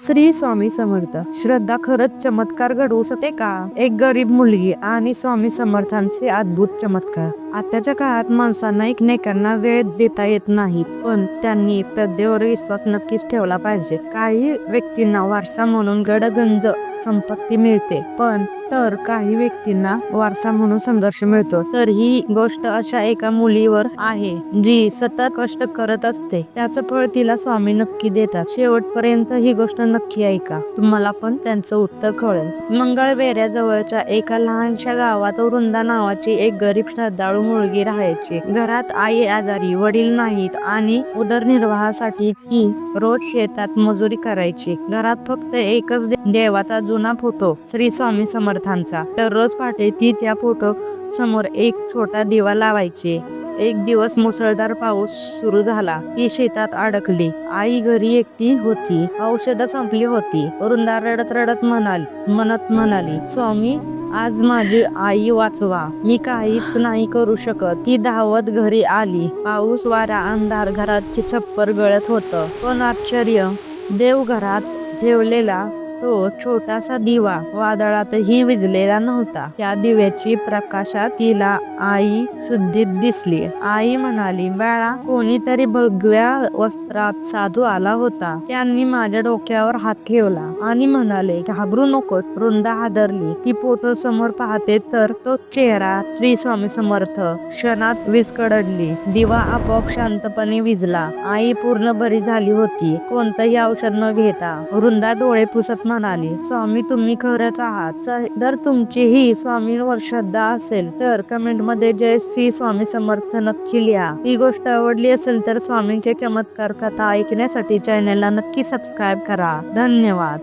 श्री स्वामी समर्थ. श्रद्धा खरंच चमत्कार घडवू शकते का? एक गरीब मुलगी आणि स्वामी समर्थांचे अद्भुत चमत्कार. आताच्या काळात माणसांना एकमेकांना वेळ देता येत नाही, पण त्यांनी श्रद्धेवर विश्वास नक्कीच ठेवला पाहिजे. काही व्यक्तींना वारसा म्हणून गडगंज संपत्ती मिळते, पण तर काही व्यक्तींना वारसा म्हणून संघर्ष मिळतो. तर ही गोष्ट अशा एका मुलीवर आहे जी सतत कष्ट करत असते. त्याचं फळ तिला स्वामी नक्की देतात. शेवटपर्यंत ही गोष्ट नक्की ऐका, तुम्हाला पण त्यांचं उत्तर कळेल. मंगळवेढ्याजवळच्या एका लहानशा गावात वृंदा नावाची एक गरीब श्रद्धाळू मुलगी राहायची. घरात आई आजारी, वडील नाहीत आणि उदरनिर्वाहासाठी ती रोज शेतात मजुरी करायची. घरात फक्त एकच देवाचा जुना फोटो, श्री स्वामी समर्थांचा. तर रोज पहाटे ती त्या फोटो समोर एक छोटा दिवा लावायची. एक दिवस मुसळधार पाऊस सुरू झाला. ती शेतात अडकली. आई घरी एकटी होती. औषधं संपली होती. वृंदा रडत रडत म्हणत म्हणाली, स्वामी, आज माझी आई वाचवा. मी काहीच नाही करू शकत. ती धावत घरी आली. पाऊस, वारा, अंधार, घराचे छप्पर गळत होतं. पण आश्चर्य, देव घरात ठेवलेला तो छोटासा दिवा वादळातही विझलेला नव्हता. त्या दिव्याची प्रकाशात तिला आई शुद्धीत दिसली. आई म्हणाली, बाळा, कोणीतरी भगव्या वस्त्रात साधू आला होता. त्यांनी माझ्या डोक्यावर हात ठेवला आणि म्हणाले, घाबरू नको. वृंदा हादरली. ती फोटो समोर पाहते तर तो चेहरा श्री स्वामी समर्थ. क्षणात वीज कडली. दिवा आपोआप शांतपणे विझला. आई पूर्ण बरी झाली होती, कोणतंही औषध न घेता. वृंदा डोळे पुसत म्हणाली, स्वामी, तुम्ही खरंच आहात. जर तुमचीही स्वामींवर श्रद्धा असेल तर कमेंट मध्ये जय श्री स्वामी समर्थ नक्की लिहा. ही गोष्ट आवडली असेल तर स्वामींचे चमत्कार कथा ऐकण्यासाठी चॅनलला नक्की सबस्क्राईब करा. धन्यवाद.